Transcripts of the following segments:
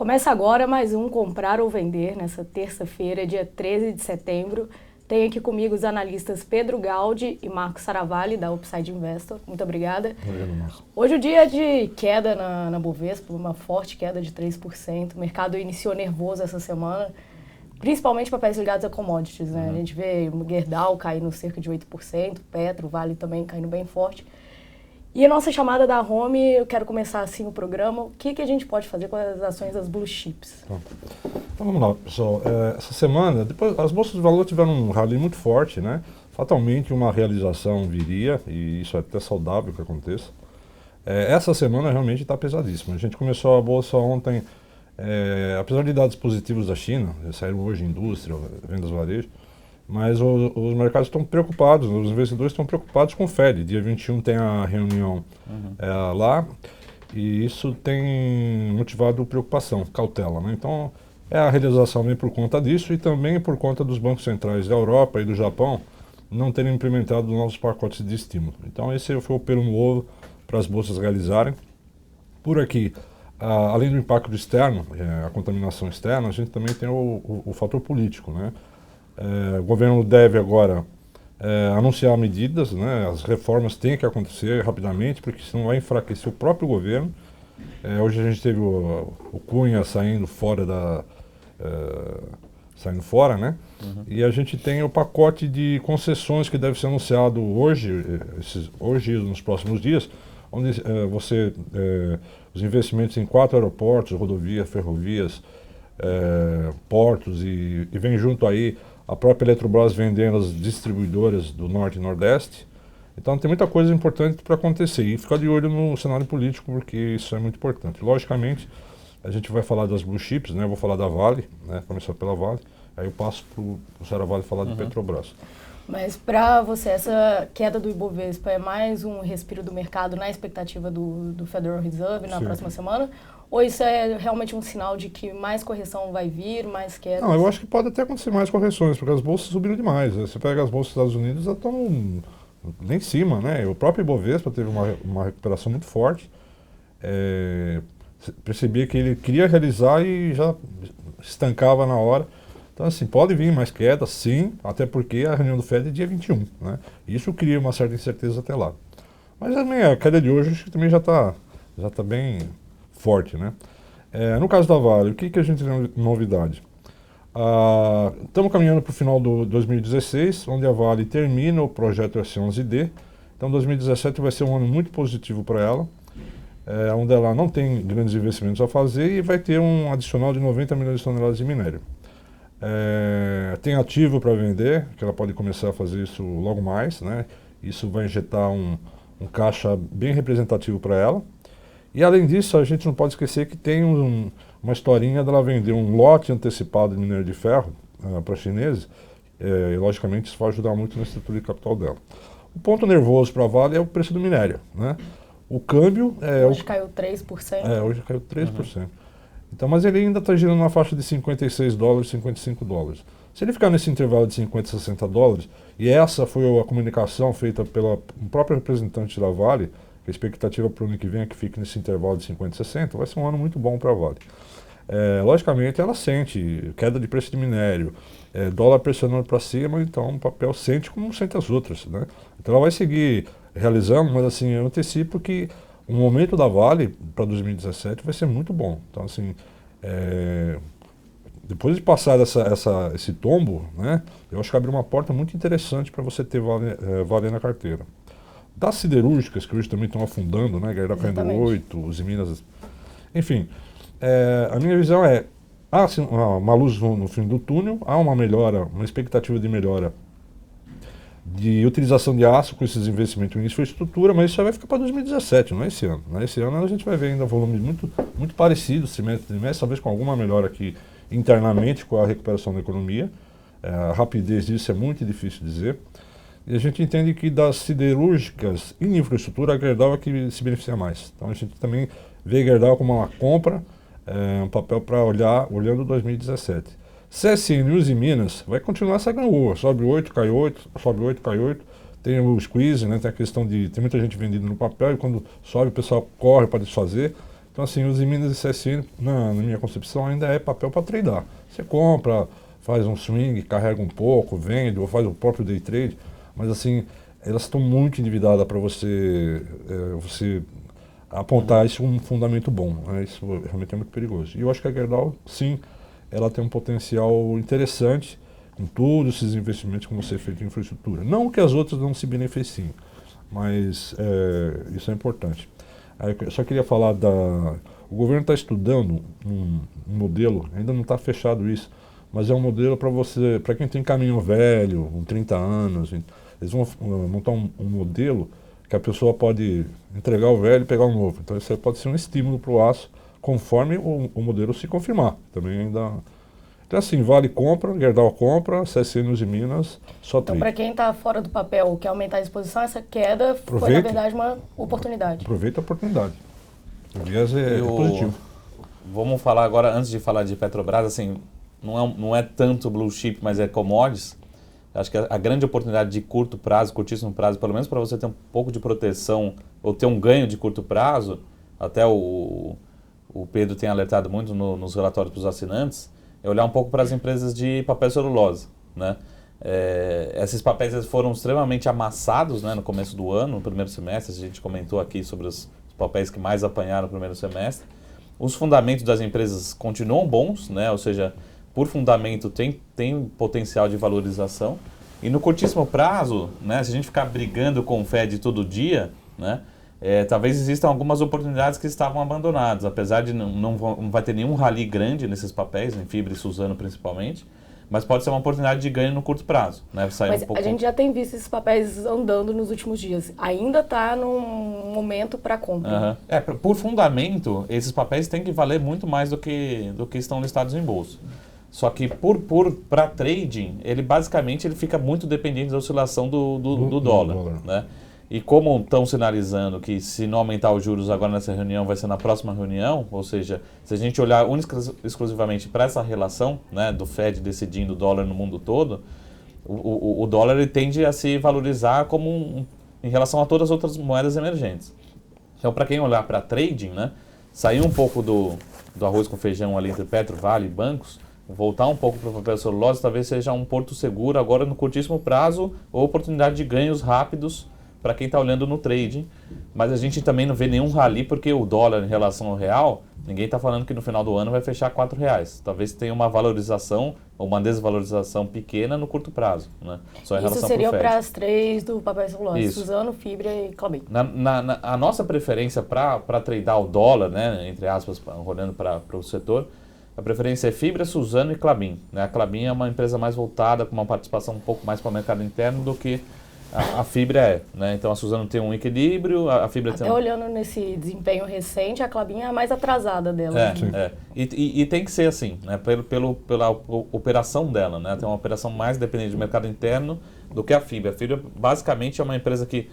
Começa agora mais um Comprar ou Vender, nessa terça-feira, dia 13 de setembro. Tenho aqui comigo os analistas Pedro Gaudi e Marcos Saravalli, da Upside Investor. Muito obrigada. Obrigado, Marcos. Hoje o dia é de queda na Bovespa, uma forte queda de 3%. O mercado iniciou nervoso essa semana, principalmente papéis ligados a commodities, né? A gente vê o Gerdau caindo cerca de 8%, Petro, Vale também caindo bem forte. E a nossa chamada da Home, eu quero começar assim o programa. O que a gente pode fazer com as ações das Blue Chips? Então vamos lá, pessoal. Essa semana, depois, as bolsas de valor tiveram um rally muito forte, né? Fatalmente uma realização viria, e isso é até saudável que aconteça. Essa semana realmente está pesadíssima. A gente começou a bolsa ontem, apesar de dados positivos da China, saíram hoje indústria, vendas varejo, mas os mercados estão preocupados, os investidores estão preocupados com o Fed. Dia 21 tem a reunião lá, e isso tem motivado preocupação, cautela, né? Então, a realização vem por conta disso e também por conta dos bancos centrais da Europa e do Japão não terem implementado novos pacotes de estímulo. Então, esse foi o pelo no ovo para as bolsas realizarem. Por aqui, além do impacto externo, a contaminação externa, a gente também tem o fator político, né? O governo deve agora anunciar medidas, né? As reformas têm que acontecer rapidamente, porque senão vai enfraquecer o próprio governo. Hoje a gente teve o Cunha saindo fora, né? E a gente tem o pacote de concessões que deve ser anunciado hoje e nos próximos dias, onde os investimentos em 4 aeroportos, rodovias, ferrovias, portos e vem junto aí a própria Eletrobras vendendo as distribuidoras do Norte e Nordeste. Então tem muita coisa importante para acontecer e ficar de olho no cenário político, porque isso é muito importante. Logicamente, a gente vai falar das Blue Chips, né? Eu vou falar da Vale, né? Começar pela Vale, aí eu passo para o Saravalli falar do Petrobras. Mas para você, essa queda do Ibovespa é mais um respiro do mercado na expectativa do Federal Reserve na próxima semana? Ou isso é realmente um sinal de que mais correção vai vir, mais queda? Não, eu acho que pode até acontecer mais correções, porque as bolsas subiram demais. Você pega as bolsas dos Estados Unidos, já estão lá em cima, né? O próprio Ibovespa teve uma recuperação muito forte. Percebia que ele queria realizar e já estancava na hora. Então, assim, pode vir mais queda, sim, até porque a reunião do Fed é dia 21, né? Isso cria uma certa incerteza até lá. Mas também a queda de hoje acho que também já tá bem forte, né? No caso da Vale, o que a gente tem de novidade? Estamos caminhando para o final do 2016, onde a Vale termina o projeto S11D. Então 2017 vai ser um ano muito positivo para ela, onde ela não tem grandes investimentos a fazer e vai ter um adicional de 90 milhões de toneladas de minério. Tem ativo para vender, que ela pode começar a fazer isso logo mais, né? Isso vai injetar um caixa bem representativo para ela. E além disso, a gente não pode esquecer que tem uma historinha dela vender um lote antecipado de minério de ferro para chineses, e logicamente isso vai ajudar muito na estrutura de capital dela. O ponto nervoso para a Vale é o preço do minério, né? O câmbio... Hoje caiu 3%. Hoje caiu 3%. Então, mas ele ainda está girando na faixa de 56 dólares, 55 dólares. Se ele ficar nesse intervalo de 50 e 60 dólares, e essa foi a comunicação feita pelo próprio representante da Vale, a expectativa para o ano que vem é que fique nesse intervalo de 50 e 60, vai ser um ano muito bom para a Vale. Logicamente, ela sente queda de preço de minério, dólar pressionando para cima, então o papel sente como sente as outras, né? Então ela vai seguir realizando, mas assim, eu antecipo que o momento da Vale para 2017 vai ser muito bom. Então, assim, depois de passar esse tombo, né, eu acho que abre uma porta muito interessante para você ter Vale na carteira. Das siderúrgicas, que hoje também estão afundando, né, Gerdau caindo 8, os Minas... Enfim, a minha visão há assim, uma luz no fim do túnel, há uma melhora, uma expectativa de melhora de utilização de aço com esses investimentos em infraestrutura, mas isso só vai ficar para 2017, não é esse ano. Né? Esse ano a gente vai ver ainda volumes muito parecidos, trimestre a trimestre, talvez com alguma melhora aqui internamente com a recuperação da economia. A rapidez disso é muito difícil dizer. E a gente entende que das siderúrgicas em infraestrutura, a Gerdau é que se beneficia mais. Então a gente também vê a Gerdau como uma compra, um papel para olhando 2017. CSN e Uzi Minas vai continuar essa gangorra, sobe 8, cai 8, sobe 8, cai 8. Tem o squeeze, né, tem a questão de... Tem muita gente vendendo no papel e quando sobe o pessoal corre para desfazer. Então, assim, os Minas e CSN, na minha concepção, ainda é papel para tradar. Você compra, faz um swing, carrega um pouco, vende, ou faz o próprio day trade, mas, assim, elas estão muito endividadas para você apontar isso um fundamento bom. Né? Isso realmente é muito perigoso. E eu acho que a Gerdau, sim, ela tem um potencial interessante com todos esses investimentos que vão ser feitos em infraestrutura. Não que as outras não se beneficiem, mas isso é importante. Aí eu só queria falar o governo está estudando um modelo, ainda não está fechado isso, mas é um modelo para quem tem caminhão velho, com 30 anos, eles vão montar um modelo que a pessoa pode entregar o velho e pegar o novo. Então isso aí pode ser um estímulo para o aço, conforme o modelo se confirmar. Também ainda... Então assim, Vale compra, Gerdau compra, CSN e Minas só Então, para quem está fora do papel, quer aumentar a exposição, essa queda foi, na verdade, uma oportunidade. Aproveita a oportunidade. O viés é positivo. Vamos falar agora, antes de falar de Petrobras, assim, não é tanto blue chip, mas é commodities. Acho que a grande oportunidade de curto prazo, curtíssimo prazo, pelo menos para você ter um pouco de proteção ou ter um ganho de curto prazo, até o Pedro tem alertado muito nos relatórios para os assinantes, é olhar um pouco para as empresas de papel celulose, né? Esses papéis eles foram extremamente amassados, né, no começo do ano, no primeiro semestre. A gente comentou aqui sobre os papéis que mais apanharam no primeiro semestre. Os fundamentos das empresas continuam bons, né? Ou seja, por fundamento tem potencial de valorização. E no curtíssimo prazo, né, se a gente ficar brigando com o Fed todo dia, né, talvez existam algumas oportunidades que estavam abandonadas, apesar de não vai ter nenhum rally grande nesses papéis, em Fibra e Suzano principalmente, mas pode ser uma oportunidade de ganho no curto prazo. Né, sair mas um pouco... a gente já tem visto esses papéis andando nos últimos dias. Ainda está num momento para compra. Por fundamento, esses papéis têm que valer muito mais do que estão listados em bolsa. Só que para trading, ele basicamente fica muito dependente da oscilação do dólar. Né? E como estão sinalizando que se não aumentar os juros agora nessa reunião, vai ser na próxima reunião, ou seja, se a gente olhar exclusivamente para essa relação, né, do Fed decidindo o dólar no mundo todo, o dólar ele tende a se valorizar em relação a todas as outras moedas emergentes. Então, para quem olhar para trading, né, sair um pouco do arroz com feijão ali entre Petro, Vale e bancos, voltar um pouco para o papel celulose, talvez seja um porto seguro agora no curtíssimo prazo ou oportunidade de ganhos rápidos para quem está olhando no trading, mas a gente também não vê nenhum rally porque o dólar em relação ao real, ninguém está falando que no final do ano vai fechar R$4. Talvez tenha uma valorização ou uma desvalorização pequena no curto prazo. Né? Só em relação Isso seria para as três do papel celulose, Suzano, Fibra e Klabin. A nossa preferência para tradar o dólar, né, entre aspas, olhando para o setor, a preferência é Fibra, Suzano e Klabin. Né? A Klabin é uma empresa mais voltada, com uma participação um pouco mais para o mercado interno do que a Fibra né? Então a Suzano tem um equilíbrio, a Fibra Até tem olhando nesse desempenho recente, a Klabin é a mais atrasada dela. E tem que ser assim, né? Pela operação dela, né? Tem uma operação mais dependente do mercado interno do que a Fibra. A Fibra basicamente é uma empresa que,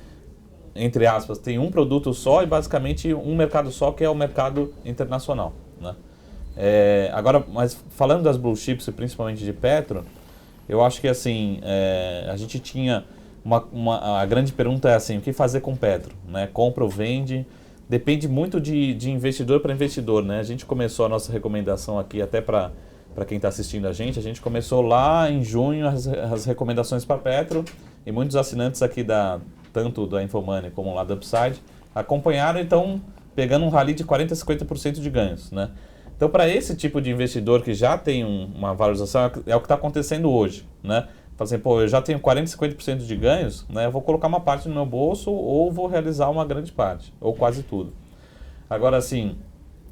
entre aspas, tem um produto só e basicamente um mercado só, que é o mercado internacional. Né? Agora, mas falando das blue chips e principalmente de Petro, eu acho que assim, a gente tinha a grande pergunta é assim, o que fazer com Petro? Né? Compra ou vende? Depende muito de investidor para investidor. Né? A gente começou a nossa recomendação aqui até para quem está assistindo a gente começou lá em junho as recomendações para Petro e muitos assinantes aqui tanto da Infomoney como lá da Upside acompanharam, então pegando um rally de 40% a 50% de ganhos. Né? Então, para esse tipo de investidor que já tem uma valorização, é o que está acontecendo hoje. Né? Fala assim, eu já tenho 40%, 50% de ganhos, né? Eu vou colocar uma parte no meu bolso ou vou realizar uma grande parte, ou quase tudo. Agora, assim,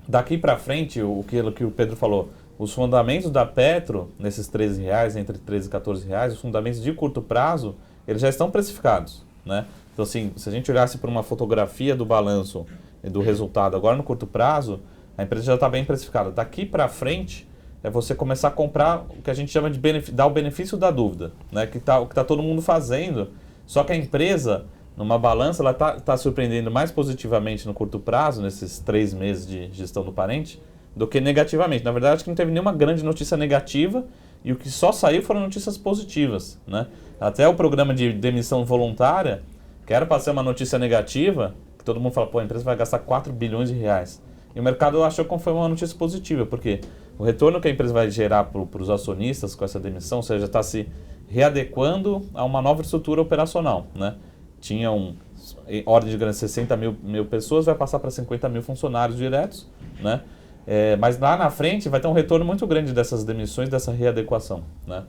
daqui para frente, aquilo que o Pedro falou, os fundamentos da Petro, nesses R$13, entre R$13 e R$14, os fundamentos de curto prazo, eles já estão precificados. Né? Então, assim, se a gente olhasse para uma fotografia do balanço e do resultado agora no curto prazo, a empresa já está bem precificada. Daqui para frente, é você começar a comprar o que a gente chama de dar o benefício da dúvida, né? O que tá todo mundo fazendo, só que a empresa, numa balança, ela tá surpreendendo mais positivamente no curto prazo, nesses 3 meses de gestão do parente, do que negativamente. Na verdade, acho que não teve nenhuma grande notícia negativa e o que só saiu foram notícias positivas. Né? Até o programa de demissão voluntária, que era para ser uma notícia negativa, que todo mundo fala, a empresa vai gastar R$4 bilhões. E o mercado achou que foi uma notícia positiva, porque o retorno que a empresa vai gerar para os acionistas com essa demissão, ou seja, está se readequando a uma nova estrutura operacional, né? Tinha em ordem de grande 60 mil pessoas, vai passar para 50 mil funcionários diretos, né? Mas lá na frente vai ter um retorno muito grande dessas demissões, dessa readequação, né?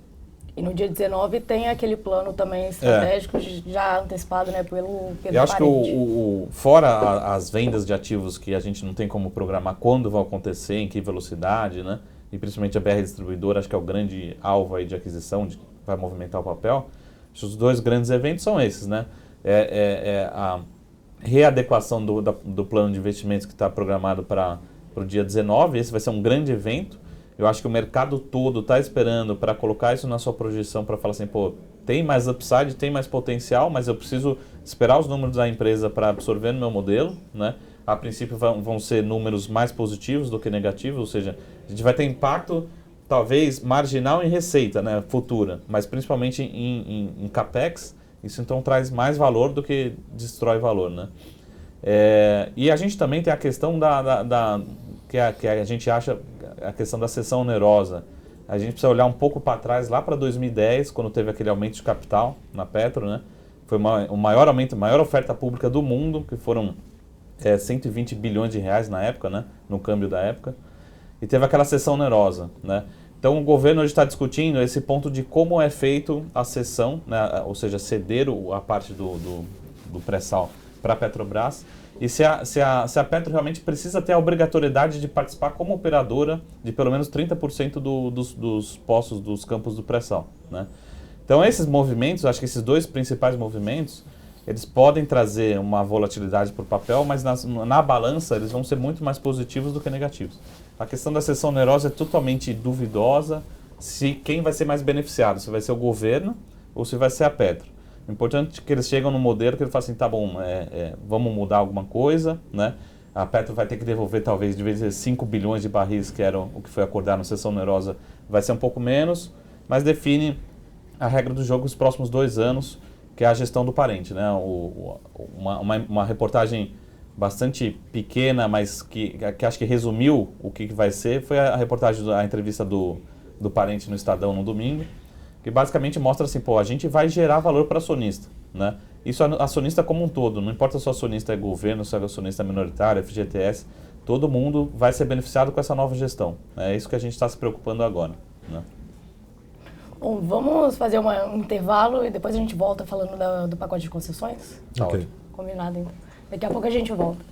E no dia 19 tem aquele plano também estratégico já antecipado, né, pelo Eu acho parente. que fora as vendas de ativos que a gente não tem como programar quando vão acontecer, em que velocidade, né? E principalmente a BR Distribuidora, acho que é o grande alvo aí de aquisição, que vai movimentar o papel. Acho que os dois grandes eventos são esses, né? A readequação do plano de investimentos que está programado para o dia 19, esse vai ser um grande evento. Eu acho que o mercado todo está esperando para colocar isso na sua projeção, para falar assim, pô, tem mais upside, tem mais potencial, mas eu preciso esperar os números da empresa para absorver no meu modelo, né? A princípio vão ser números mais positivos do que negativos, ou seja, a gente vai ter impacto talvez marginal em receita, né, futura, mas principalmente em capex. Isso então traz mais valor do que destrói valor, né? E a gente também tem a questão que a gente acha a questão da cessão onerosa. A gente precisa olhar um pouco para trás, lá para 2010, quando teve aquele aumento de capital na Petro, né? Foi o maior aumento, a maior oferta pública do mundo, que foram 120 bilhões de reais na época, né? No câmbio da época. E teve aquela cessão onerosa, né? Então o governo hoje está discutindo esse ponto de como é feito a cessão, né? Ou seja, ceder a parte do pré-sal para a Petrobras, e se a Petro realmente precisa ter a obrigatoriedade de participar como operadora de pelo menos 30% dos poços, dos campos do pré-sal, né? Então esses movimentos, acho que esses dois principais movimentos, eles podem trazer uma volatilidade para o papel, mas na balança eles vão ser muito mais positivos do que negativos. A questão da cessão onerosa é totalmente duvidosa se quem vai ser mais beneficiado, se vai ser o governo ou se vai ser a Petro. O importante é que eles chegam no modelo que eles falam assim, tá bom, vamos mudar alguma coisa, né? A Petro vai ter que devolver talvez de vez em 5 bilhões de barris, que era o que foi acordado na sessão onerosa, vai ser um pouco menos, mas define a regra do jogo nos próximos 2 anos, que é a gestão do parente, né? Uma reportagem bastante pequena, mas que acho que resumiu o que vai ser, foi a reportagem, a entrevista do parente no Estadão no domingo, que basicamente mostra assim, pô, a gente vai gerar valor para acionista, né? Isso acionista como um todo, não importa se o acionista é governo, se o acionista é minoritário, FGTS, todo mundo vai ser beneficiado com essa nova gestão. É isso que a gente está se preocupando agora, né? Bom, vamos fazer um intervalo e depois a gente volta falando do pacote de concessões? Ok. Combinado, então. Daqui a pouco a gente volta.